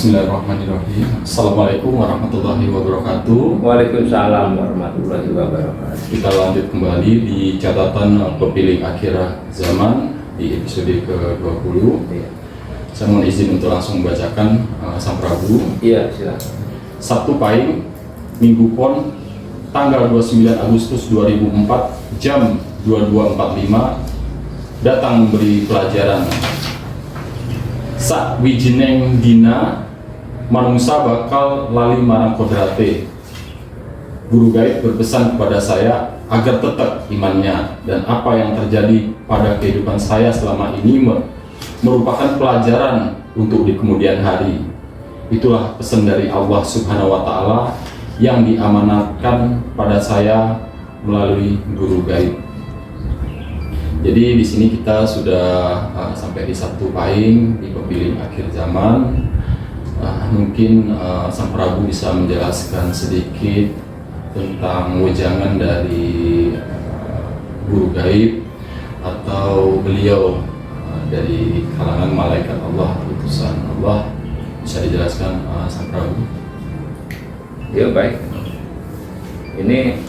Bismillahirrahmanirrahim. Assalamualaikum warahmatullahi wabarakatuh. Waalaikumsalam warahmatullahi wabarakatuh. Kita lanjut kembali di catatan pemilih akhir zaman di episode ke-20. Iya. Saya mohon izin untuk langsung membacakan Sang Prabu. Iya, silakan. Sabtu Pahing, Minggu Pon, tanggal 29 Agustus 2004, jam 22.45, datang memberi pelajaran. Sak wijineng dina manungsa bakal lali marang kodrate. Guru gaib berpesan kepada saya agar tetap imannya, dan apa yang terjadi pada kehidupan saya selama ini merupakan pelajaran untuk di kemudian hari. Itulah pesan dari Allah Subhanahu wa Ta'ala yang diamanatkan pada saya melalui guru gaib. Jadi di sini kita sudah sampai di Sabtu Pahing di pemilih akhir zaman. Mungkin Sang Prabu bisa menjelaskan sedikit tentang wejangan dari guru gaib atau beliau dari kalangan malaikat Allah, utusan Allah. Bisa dijelaskan Sang Prabu? Ya, baik. Ini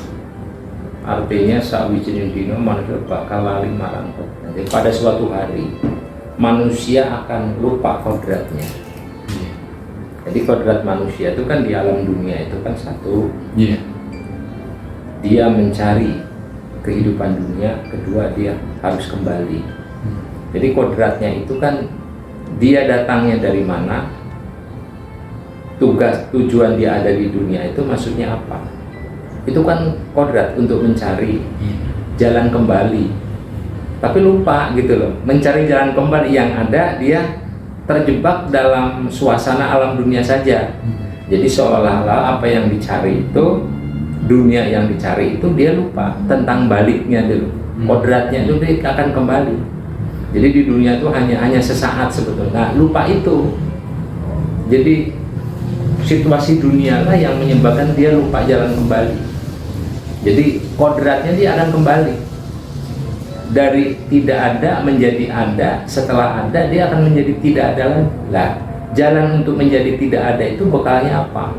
artinya sawijinin dino manusia bakal lali marang kodrat. Jadi pada suatu hari manusia akan lupa kodratnya. Jadi kodrat manusia itu kan di alam dunia itu kan satu, dia mencari kehidupan dunia, kedua dia harus kembali. Jadi kodratnya itu kan dia datangnya dari mana, tujuan dia ada di dunia itu maksudnya apa. Itu kan kodrat untuk mencari jalan kembali, tapi lupa gitu loh, mencari jalan kembali. Yang ada dia terjebak dalam suasana alam dunia saja. Jadi seolah-olah apa yang dicari itu, dunia yang dicari itu, dia lupa tentang baliknya dulu. Kodratnya itu dia akan kembali. Jadi di dunia itu hanya sesaat sebetulnya, lupa itu. Jadi situasi dunia lah yang menyebabkan dia lupa jalan kembali. Jadi kodratnya dia akan kembali dari tidak ada menjadi ada, setelah ada dia akan menjadi tidak ada lagi. Lah, jalan untuk menjadi tidak ada itu bekalnya apa?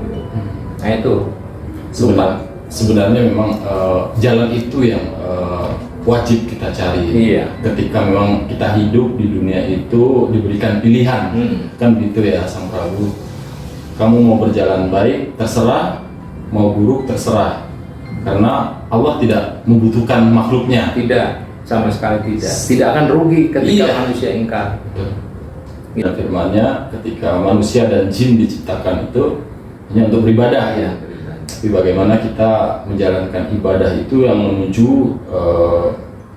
Nah itu sebenarnya memang jalan itu yang wajib kita cari. Iya. Ketika memang kita hidup di dunia itu diberikan pilihan, kan gitu ya Sang Prabu. Kamu mau berjalan baik terserah, mau buruk terserah. Karena Allah tidak membutuhkan makhluknya. Tidak, sama sekali tidak. Tidak akan rugi ketika manusia ingkar. Dan firman-Nya, ketika manusia dan jin diciptakan itu hanya untuk beribadah ya. Tapi bagaimana kita menjalankan ibadah itu yang menuju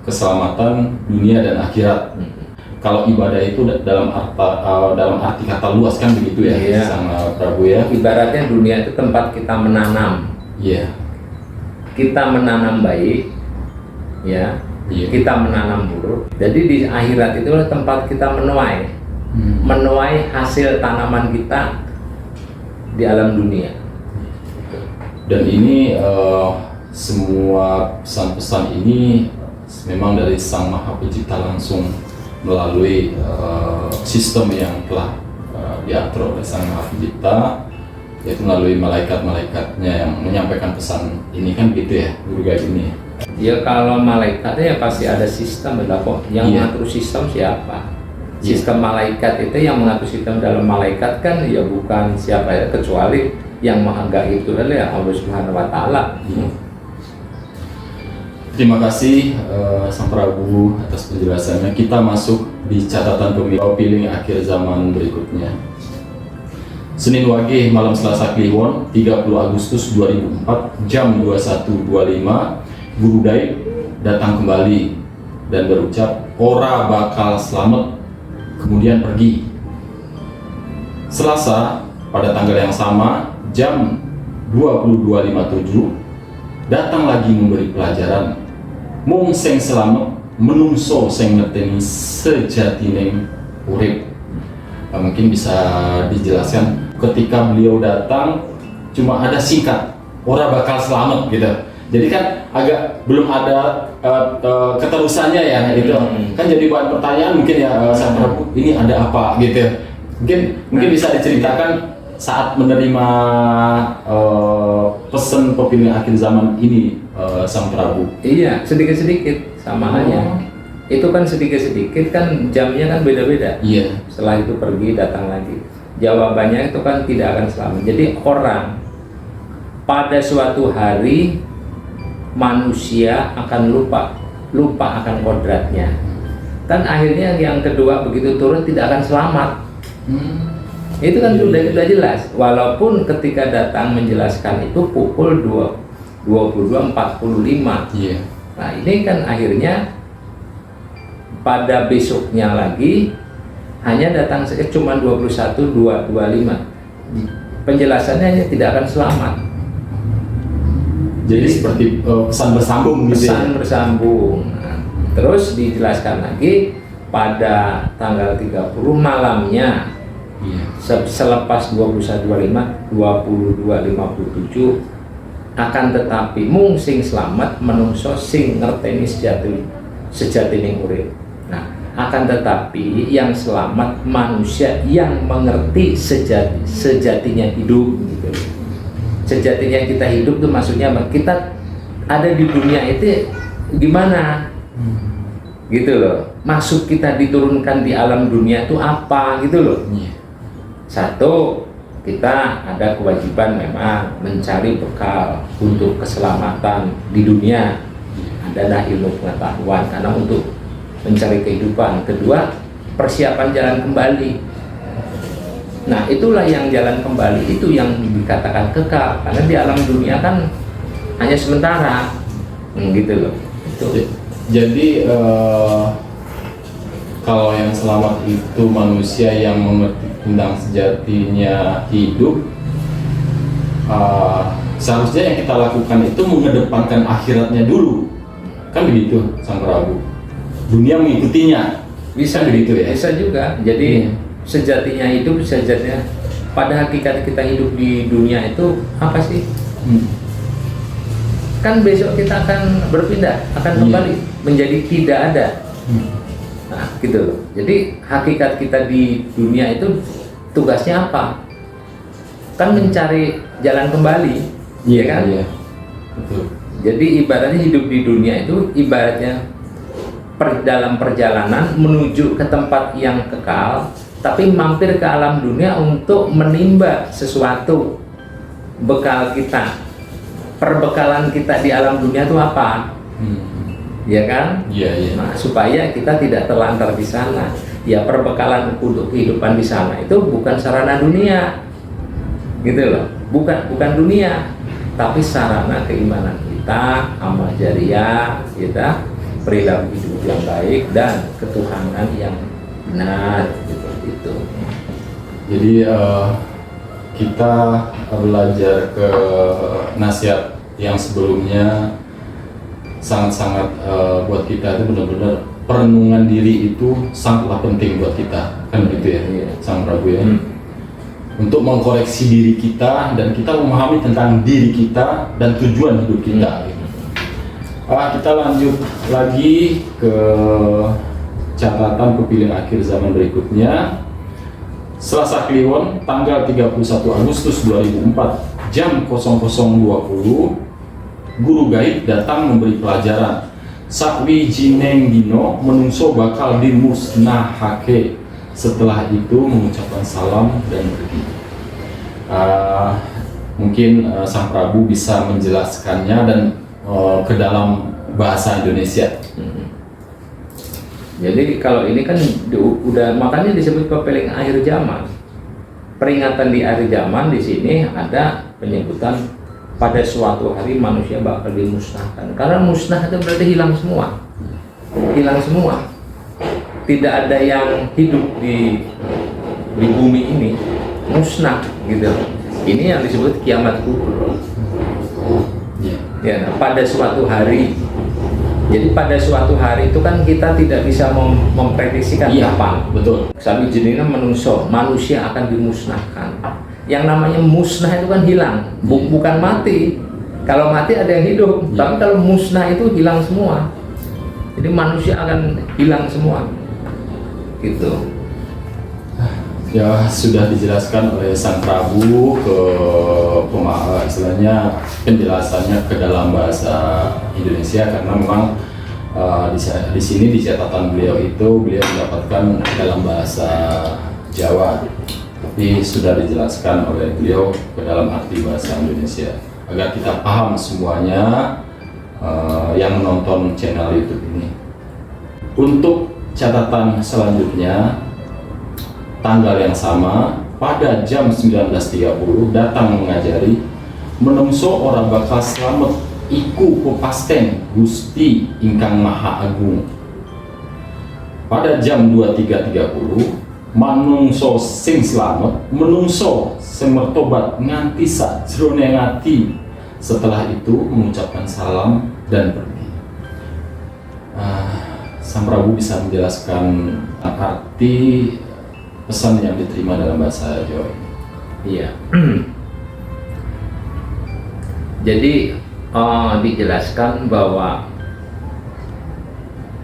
keselamatan dunia dan akhirat. Kalau ibadah itu dalam arti kata luas kan begitu ya, Sang Prabu ya. Ibaratnya dunia itu tempat kita menanam. Iya. Kita menanam baik, ya. Kita menanam buruk. Jadi di akhirat itu tempat kita menuai, menuai hasil tanaman kita di alam dunia. Dan ini semua pesan-pesan ini memang dari Sang Maha Pencipta langsung melalui sistem yang telah diatur oleh Sang Maha Pencipta, yaitu melalui malaikat-malaikatnya yang menyampaikan pesan ini kan gitu ya, guru gaib ini. Ya kalau malaikatnya ya pasti ada sistem lah kok. Yang mengatur sistem siapa? Sistem malaikat itu yang mengatur sistem dalam malaikat kan ya bukan siapa ya, kecuali yang maha gaib itu adalah Allah Subhanahu wa Ta'ala. Terima kasih Sang Prabu atas penjelasannya. Kita masuk di catatan pemilih akhir zaman berikutnya. Senin Wage malam Selasa Kliwon 30 Agustus 2004 jam 21.25, guru gaib datang kembali dan berucap ora bakal selamat, kemudian pergi. Selasa pada tanggal yang sama jam 22.57 datang lagi memberi pelajaran. Mung sing selamat menungso sing ngerteni sejatine urip. Mungkin bisa dijelaskan ketika beliau datang cuma ada singkat ora bakal selamat gitu. Jadi kan agak belum ada keterusannya ya itu. Kan jadi bahan pertanyaan mungkin ya Sang Prabu, ini ada apa gitu. Mungkin bisa diceritakan saat menerima pesan pepilihan akhir zaman ini, Sang Prabu. Iya, sedikit-sedikit sama aja. Itu kan sedikit-sedikit kan, jamnya kan beda-beda. Iya. Setelah itu pergi, datang lagi. Jawabannya itu kan tidak akan selamat. Jadi orang pada suatu hari manusia akan lupa akan kodratnya. Kan akhirnya yang kedua begitu turun tidak akan selamat. Itu kan sudah jelas. Walaupun ketika datang menjelaskan itu pukul 22.45. Iya. Nah ini kan akhirnya pada besoknya lagi hanya datang saja cuma 21.25. Penjelasannya hanya tidak akan selamat. Jadi seperti pesan bersambung gitu ya? Pesan bersambung. Nah, terus dijelaskan lagi pada tanggal 30 malamnya. Iya. Selepas 21.25, 22.57 akan tetapi mung sing selamat menungso sing ngerteni sejatining urip. Nah, akan tetapi yang selamat manusia yang mengerti sejatinya hidup gitu. Sejatinya kita hidup tuh maksudnya apa? Kita ada di dunia itu gimana? Gitu loh. Maksud kita diturunkan di alam dunia itu apa gitu loh. Iya. Satu, kita ada kewajiban memang mencari bekal untuk keselamatan di dunia. Adalah ilmu pengetahuan karena untuk mencari kehidupan. Kedua, persiapan jalan kembali. Nah, itulah yang jalan kembali itu yang dikatakan kekal karena di alam dunia kan hanya sementara. Gitu loh. Itu. Jadi kalau yang selamat itu manusia yang mengerti tentang sejatinya hidup, seharusnya yang kita lakukan itu mengedepankan akhiratnya dulu, kan begitu, Sang Prabu? Dunia mengikutinya, Bisa begitu ya? Bisa juga. Jadi sejatinya hidup, sejatinya pada hakikat kita hidup di dunia itu apa sih? Kan besok kita akan berpindah, akan kembali menjadi tidak ada. Nah, gitu loh. Jadi hakikat kita di dunia itu tugasnya apa? Kan mencari jalan kembali, ya kan? Iya. Betul. Jadi ibaratnya hidup di dunia itu ibaratnya dalam perjalanan menuju ke tempat yang kekal, tapi mampir ke alam dunia untuk menimba sesuatu bekal kita. Perbekalan kita di alam dunia itu apa? Ya kan? Iya. Nah, supaya kita tidak terlantar di sana. Ya, perbekalan untuk kehidupan di sana itu bukan sarana dunia, gitu loh. Bukan dunia, tapi sarana keimanan kita, amal jariah kita, perilaku hidup yang baik dan ketuhanan yang benar, gitu. Jadi kita belajar ke nasihat yang sebelumnya sangat-sangat buat kita itu benar-benar perenungan diri itu sangatlah penting buat kita, kan begitu ya, Sang Prabu ya. Untuk mengkoreksi diri kita dan kita memahami tentang diri kita dan tujuan hidup kita. Gitu. Kita lanjut lagi ke catatan pepilihan akhir zaman berikutnya. Selasa Kliwon tanggal 31 Agustus 2004 jam 00.20 guru gaib datang memberi pelajaran. Sakwi jineng dino menungso bakal dimusnahake. Setelah itu mengucapkan salam dan pergi. Mungkin Sang Prabu bisa menjelaskannya dan ke dalam bahasa Indonesia. Jadi kalau ini kan udah makanya disebut pepilihan akhir zaman. Peringatan di akhir zaman di sini ada penyebutan pada suatu hari manusia bakal dimusnahkan. Karena musnah itu berarti hilang semua. Hilang semua. Tidak ada yang hidup di bumi ini, musnah gitu. Ini yang disebut kiamat kubra. Ya, pada suatu hari. Jadi pada suatu hari itu kan kita tidak bisa memprediksikan kapan. Betul. Sabi jenengan menungso, manusia akan dimusnahkan. Yang namanya musnah itu kan hilang, bukan mati. Kalau mati ada yang hidup, tapi kalau musnah itu hilang semua. Jadi manusia akan hilang semua. Gitu. Ya, sudah dijelaskan oleh Sang Prabu ke istilahnya penjelasannya ke dalam bahasa Indonesia, karena memang di sini di catatan beliau itu beliau mendapatkan dalam bahasa Jawa, tapi sudah dijelaskan oleh beliau ke dalam arti bahasa Indonesia agar kita paham semuanya yang menonton channel YouTube ini. Untuk catatan selanjutnya, tanggal yang sama pada jam 19.30 datang mengajari menungso ora bakal slamet iku pepasten Gusti ingkang Maha Agung. Pada jam 23.30 manungso sing slamet menungso sing mertobat nganti sajrone ati. Setelah itu mengucapkan salam dan pergi. Sang Prabu bisa menjelaskan arti pesan yang diterima dalam bahasa Jawa ini. Iya. Jadi dijelaskan bahwa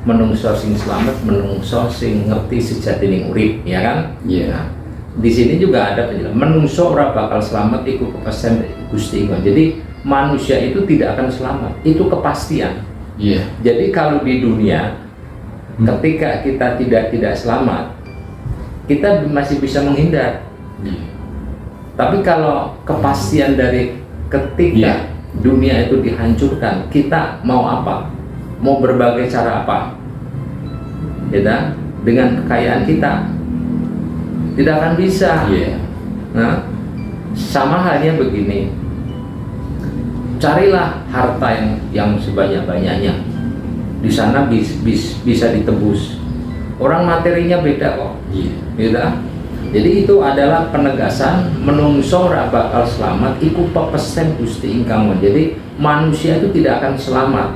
menungso sing slamet, menungso sing ngerti sejatining urip, ya kan? Iya. Nah, di sini juga ada penjelasan menungso ora bakal slamet iku kepesen Gusti Allah. Jadi manusia itu tidak akan selamat, itu kepastian. Iya. Jadi kalau di dunia ketika kita tidak selamat, kita masih bisa menghindar. Tapi kalau kepastian dari ketika dunia itu dihancurkan, kita mau apa? Mau berbagai cara apa? Ya, dengan kekayaan kita tidak akan bisa. Nah, sama halnya begini. Carilah harta yang sebanyak-banyaknya. Di sana bisa ditebus. Orang materinya beda kok, gitu. Jadi itu adalah penegasan menungso ora bakal selamat iku pepesen Gusti ingkang. Jadi manusia itu tidak akan selamat.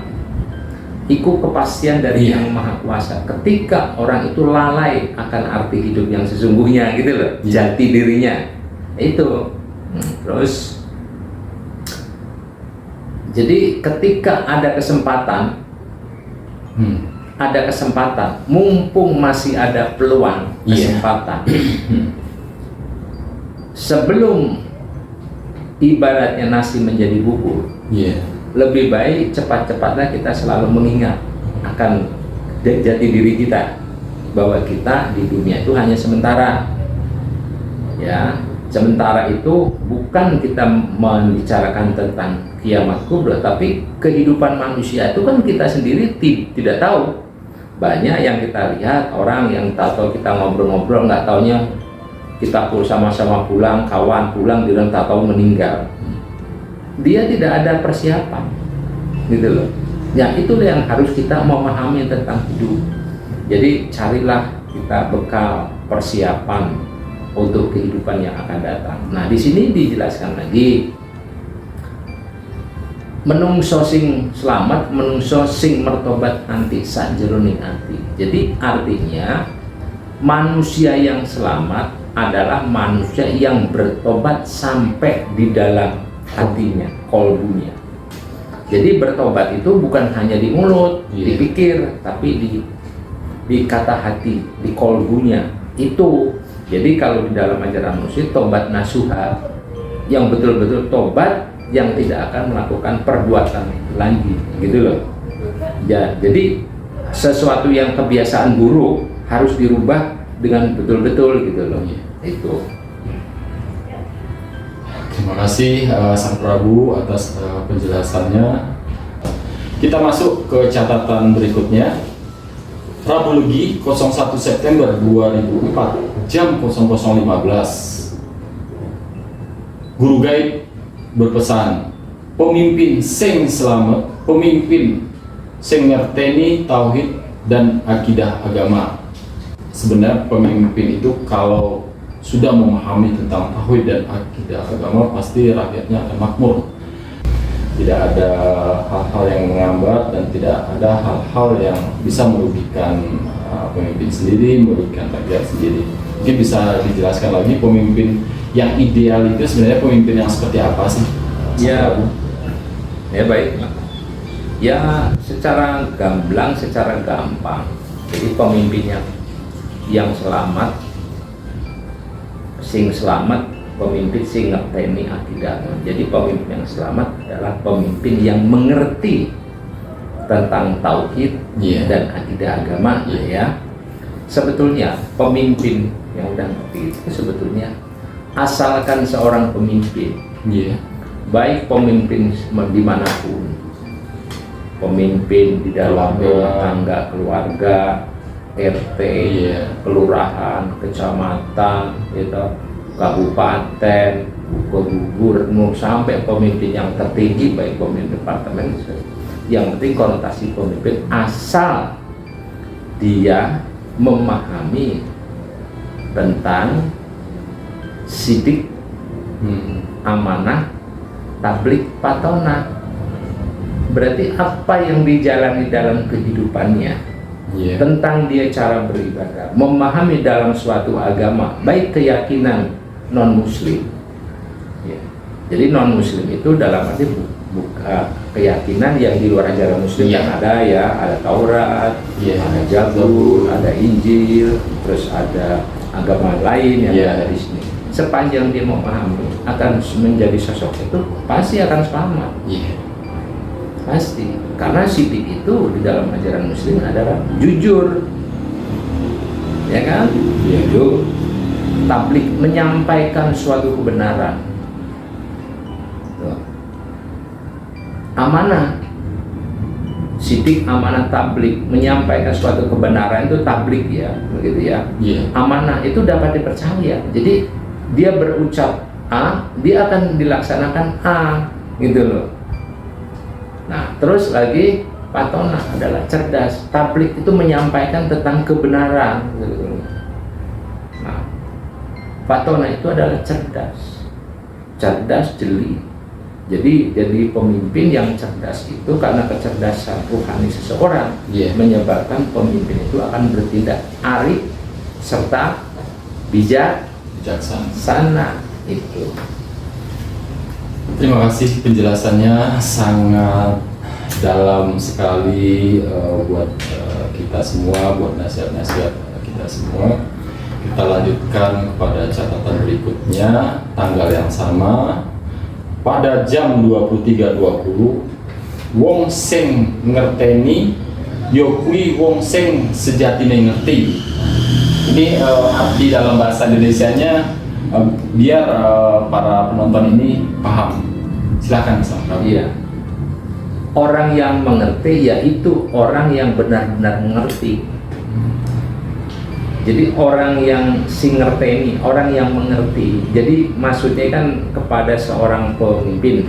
Iku kepastian dari Yang Maha Kuasa. Ketika orang itu lalai akan arti hidup yang sesungguhnya, gitu loh, jati dirinya. Itu. Terus jadi ketika ada kesempatan, mumpung masih ada peluang kesempatan, sebelum ibaratnya nasi menjadi bubur, lebih baik cepat-cepatnya kita selalu mengingat akan jati diri kita, bahwa kita di dunia itu hanya sementara. Ya, sementara itu bukan kita membicarakan tentang kiamat kubra, tapi kehidupan manusia itu kan kita sendiri tidak tahu. Banyak yang kita lihat orang yang tahu kita ngobrol-ngobrol, nggak taunya kita sama-sama pulang, kawan pulang, dia tak tahu meninggal. Dia tidak ada persiapan, gitu loh. Ya, itulah yang harus kita memahami tentang hidup. Jadi carilah kita bekal persiapan untuk kehidupan yang akan datang. Nah, di sini dijelaskan lagi, menungso sing selamat, menungso sing mertobat nanti sajroning ati. Jadi artinya manusia yang selamat adalah manusia yang bertobat sampai di dalam hatinya, kolbunya. Jadi bertobat itu bukan hanya di mulut, dipikir, tapi di kata hati, di kolbunya itu. Jadi kalau di dalam ajaran Muslim, tobat nasuha, yang betul-betul tobat, yang tidak akan melakukan perbuatan lagi, gitu loh. Ya, jadi sesuatu yang kebiasaan buruk harus dirubah dengan betul-betul, gitu loh. Itu. Terima kasih Sang Prabu atas penjelasannya. Kita masuk ke catatan berikutnya. Rabu Legi 01 September 2004 jam 00.15. Guru gaib berpesan, pemimpin sing selamat, pemimpin sing ngerteni tauhid dan akidah agama. Sebenarnya pemimpin itu kalau sudah memahami tentang tauhid dan akidah agama, pasti rakyatnya akan makmur. Tidak ada hal-hal yang menghambat dan tidak ada hal-hal yang bisa merugikan pemimpin sendiri, merugikan rakyat sendiri. Mungkin bisa dijelaskan lagi pemimpin yang ideal itu sebenarnya pemimpin yang seperti apa sih? Ya baik. Ya secara gamblang, secara gampang. Jadi pemimpin yang selamat sing selamat pemimpin sing ngerteni akidah. Jadi pemimpin yang selamat adalah pemimpin yang mengerti tentang tauhid dan akidah agama ya. Sebetulnya pemimpin yang udah ngerti itu sebetulnya asalkan seorang pemimpin baik pemimpin dimanapun, pemimpin di dalam rumah tangga, keluarga, RT, kelurahan, kecamatan, gitu, kabupaten, gubernur, sampai pemimpin yang tertinggi baik pemimpin departemen, yang penting konotasi pemimpin asal dia memahami tentang sidik, amanah, tablik, patona. Berarti apa yang dijalani dalam kehidupannya, tentang dia cara beribadah, memahami dalam suatu agama, baik keyakinan non muslim. Jadi non muslim itu dalam arti bukan keyakinan yang di luar ajaran muslim yang ada ya, ada Taurat, ada Zabur, ada Injil, terus ada agama lain yang ada di sini. Sepanjang dia memahami akan menjadi sosok itu, pasti akan selamat. Pasti, karena sidik itu di dalam ajaran muslim adalah jujur, ya kan? Jujur, tablik, menyampaikan suatu kebenaran, amanah, sidik, amanah, tablik, menyampaikan suatu kebenaran itu tablik ya, begitu ya. Amanah itu dapat dipercaya, jadi dia berucap A, dia akan dilaksanakan A, gitu loh. Nah, terus lagi patona adalah cerdas. Tablik itu menyampaikan tentang kebenaran. Nah, patona itu adalah cerdas, cerdas jeli. Jadi pemimpin yang cerdas itu karena kecerdasan rohani seseorang menyebabkan pemimpin itu akan bertindak arif serta bijaksana itu. Terima kasih penjelasannya, sangat dalam sekali buat kita semua, buat nasihat-nasihat kita semua. Kita lanjutkan kepada catatan berikutnya, tanggal yang sama pada jam 23.20, wong sing ngerteni yo kuwi wong sing sejatine ngerti. Ini arti dalam bahasa Indonesianya biar para penonton ini paham. Silakan Mas. Iya. Orang yang mengerti yaitu orang yang benar-benar mengerti. Jadi orang yang ngerteni, orang yang mengerti. Jadi maksudnya kan kepada seorang pemimpin.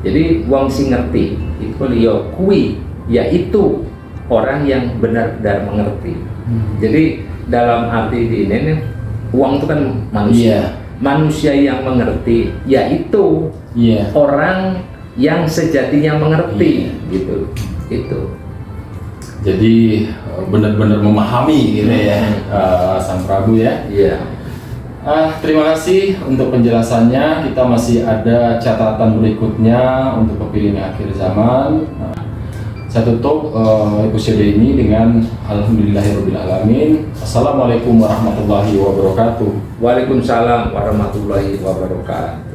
Jadi wong ngerti itu liyo kui, yaitu orang yang benar-benar mengerti. Jadi dalam arti ini nih, uang itu kan manusia. Manusia yang mengerti yaitu orang yang sejatinya mengerti, gitu. Itu. Jadi benar-benar memahami gitu ya, Sang Prabu ya. Terima kasih untuk penjelasannya. Kita masih ada catatan berikutnya untuk pepilih akhir zaman. Saya tutup episode ini dengan alhamdulillahirobbilalamin. Assalamualaikum warahmatullahi wabarakatuh. Waalaikumsalam warahmatullahi wabarakatuh.